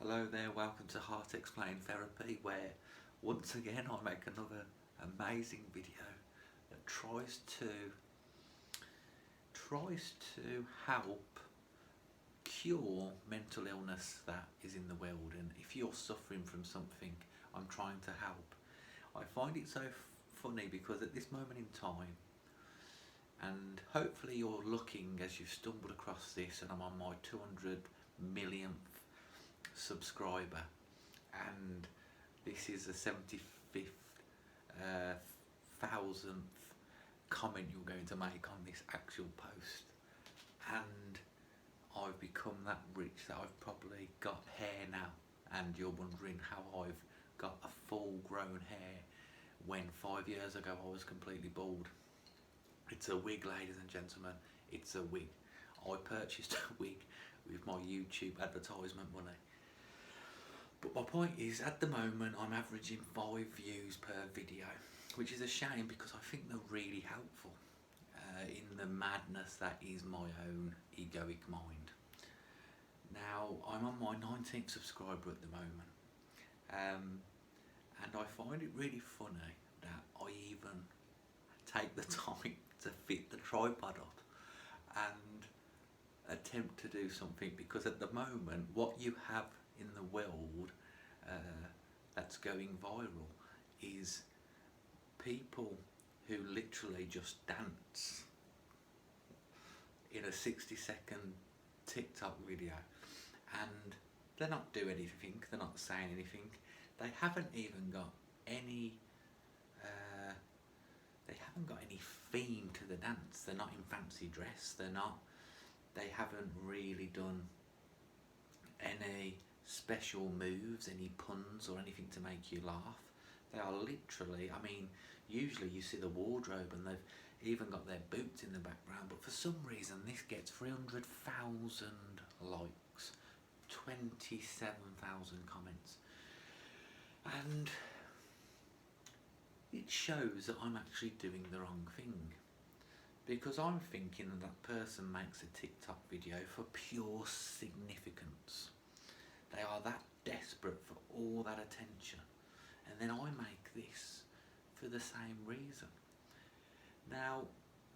Hello there, welcome to Heart Explained Therapy, where once again I make another amazing video that tries to help cure mental illness that is in the world. And if you're suffering from something, I'm trying to help. I find it so funny because at this moment in time, and hopefully you're looking as you've stumbled across this, and I'm on my 200 millionth subscriber, and this is the 75th thousandth comment you're going to make on this actual post, and I've become that rich that I've probably got hair now, and you're wondering how I've got a full grown hair when 5 years ago I was completely bald. It's a wig, ladies and gentlemen, it's a wig. I purchased a wig with my YouTube advertisement money. But my point is, at the moment I'm averaging 5 views per video, which is a shame because I think they're really helpful in the madness that is my own egoic mind. Now, I'm on my 19th subscriber at the moment, and I find it really funny that I even take the time to fit the tripod up and attempt to do something, because at the moment what you have in the world that's going viral is people who literally just dance in a 60-second TikTok video, and they're not doing anything, they're not saying anything, they haven't even got any theme to the dance. They're not in fancy dress, they haven't really done any special moves, any puns or anything to make you laugh. They are literally, I mean, usually you see the wardrobe and they've even got their boots in the background, but for some reason this gets 300,000 likes, 27,000 comments, and it shows that I'm actually doing the wrong thing, because I'm thinking that person makes a TikTok video for pure significance. They are that desperate for all that attention, and then I make this for the same reason. Now,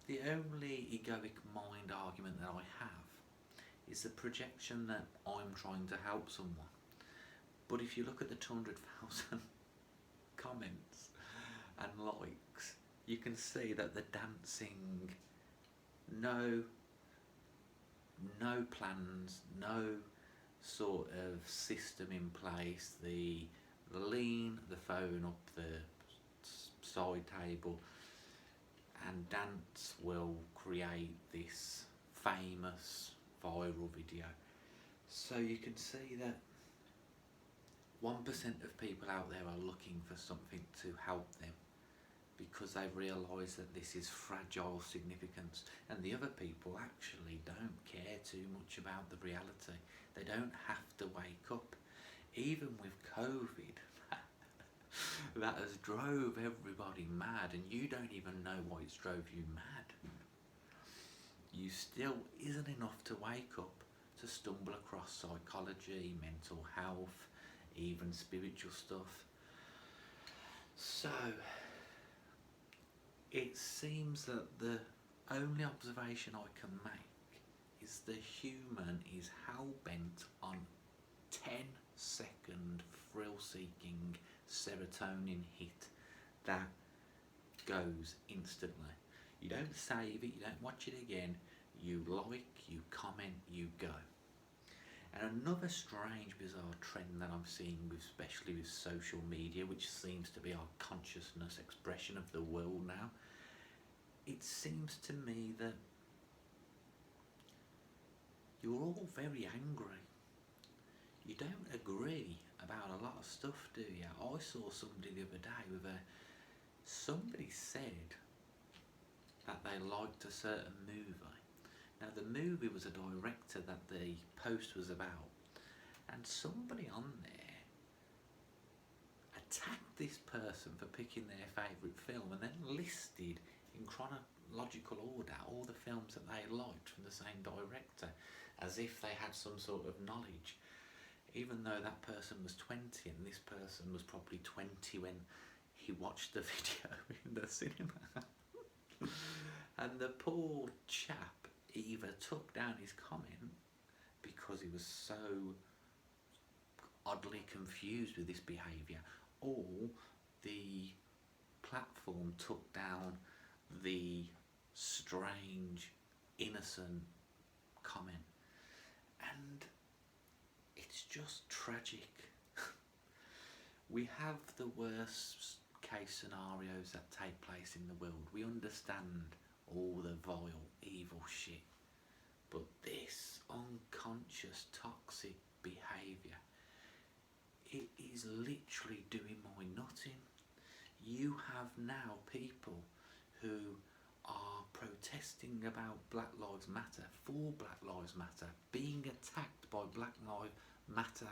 the only egoic mind argument that I have is the projection that I'm trying to help someone. But if you look at the 200,000 comments and likes, you can see that the dancing, no plans, no sort of system in place, the lean the phone up the side table and dance will create this famous viral video. So you can see that 1% of people out there are looking for something to help them because they've realised that this is fragile significance, and the other people actually don't care too much about the reality. They don't have to wake up. Even with COVID, that has drove everybody mad, and you don't even know why it's drove you mad. You still isn't enough to wake up to stumble across psychology, mental health, even spiritual stuff. So it seems that the only observation I can make is the human is hell-bent on 10-second thrill-seeking serotonin hit that goes instantly. You don't save it, you don't watch it again, you like, you comment, you go. And another strange, bizarre trend that I'm seeing, especially with social media, which seems to be our consciousness expression of the world now, it seems to me that you're all very angry. You don't agree about a lot of stuff, do you? I saw somebody the other day somebody said that they liked a certain movie. Now, the movie was a director that the post was about, and somebody on there attacked this person for picking their favourite film and then listed in chronological order all the films that they liked from the same director, as if they had some sort of knowledge. even though that person was 20 and this person was probably 20 when he watched the video in the cinema. And the poor chap either took down his comment because he was so oddly confused with this behaviour, or the platform took down the strange, innocent comment. And it's just tragic. We have the worst case scenarios that take place in the world. We understand all the vile, evil shit. But this unconscious, toxic behaviour, it is literally doing my nutting. You have now people who are protesting about Black Lives Matter, for Black Lives Matter, being attacked by Black Lives Matter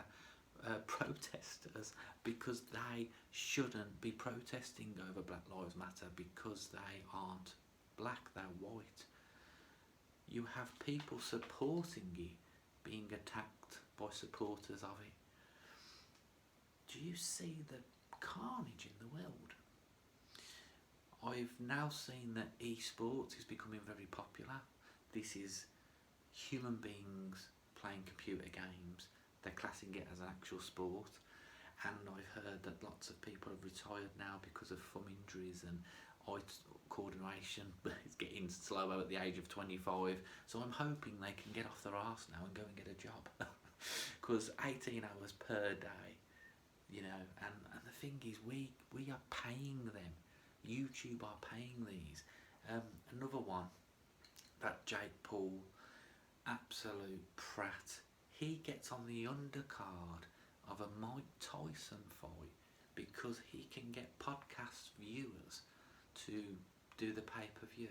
protesters because they shouldn't be protesting over Black Lives Matter because they aren't black, they're white. You have people supporting it being attacked by supporters of it. Do you see the carnage in the world? I've now seen that esports is becoming very popular. This is human beings playing computer games. They're classing it as an actual sport. And I've heard that lots of people have retired now because of thumb injuries and eye coordination. It's getting slower at the age of 25. So I'm hoping they can get off their arse now and go and get a job. Because 18 hours per day, you know, and the thing is, we are paying them. YouTube are paying these. Another one, that Jake Paul, absolute prat. He gets on the undercard of a Mike Tyson fight because he can get podcast viewers to do the pay-per-view.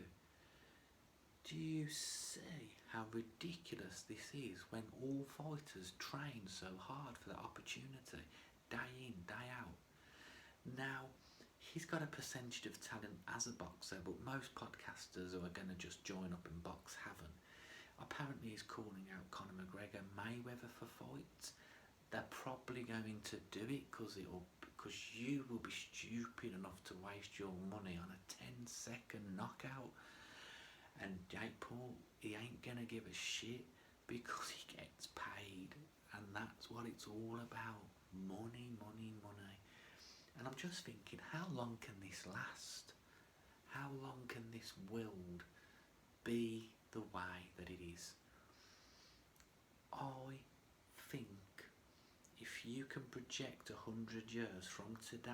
Do you see how ridiculous this is when all fighters train so hard for that opportunity, day in, day out? Now, he's got a percentage of talent as a boxer, but most podcasters who are going to just join up and box haven't. Apparently he's calling out Conor McGregor, Mayweather for fights. They're probably going to do it because you will be stupid enough to waste your money on a 10-second knockout. And Jake Paul, he ain't going to give a shit because he gets paid. And that's what it's all about. Money, money, money. And I'm just thinking, how long can this last? How long can this world be the way that it is? I think if you can project 100 years from today,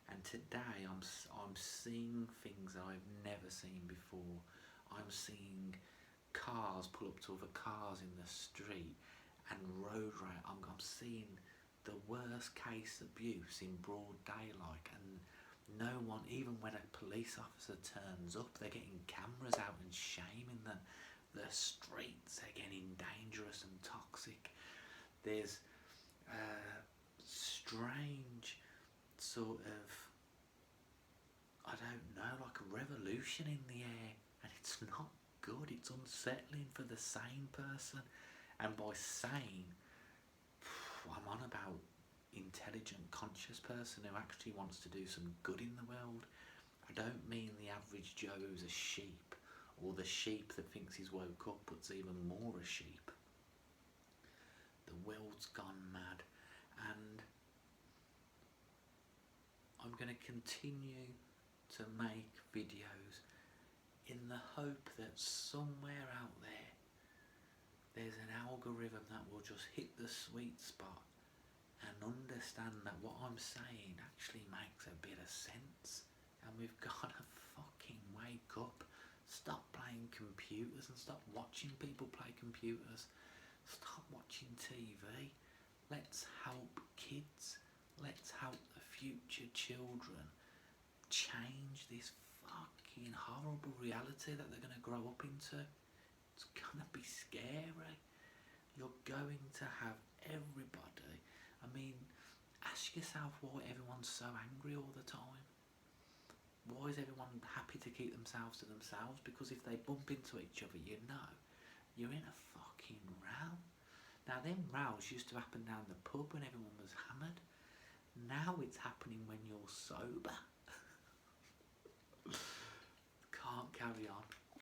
and today I'm seeing things that I've never seen before. I'm seeing cars pull up to other cars in the street and road rage. I'm seeing the worst case abuse in broad daylight, and no one, even when a police officer turns up, they're getting cameras out and shaming them. The streets are getting dangerous and toxic. There's strange sort of, I don't know, like a revolution in the air, and it's not good. It's unsettling for the sane person. And by sane, I'm on about intelligent, conscious person who actually wants to do some good in the world. I don't mean the average Joe who's a sheep, or the sheep that thinks he's woke up but's even more a sheep. The world's gone mad, and I'm going to continue to make videos in the hope that somewhere out there's an algorithm that will just hit the sweet spot and understand that what I'm saying actually makes a bit of sense. And we've got to fucking wake up. Stop playing computers and stop watching people play computers. Stop watching TV. Let's help kids. Let's help the future children change this fucking horrible reality that they're going to grow up into. It's going to be scary. You're going to have everybody. I mean, ask yourself why everyone's so angry all the time. Why is everyone happy to keep themselves to themselves? Because if they bump into each other, you know, you're in a fucking row. Now, them rows used to happen down the pub when everyone was hammered. Now it's happening when you're sober.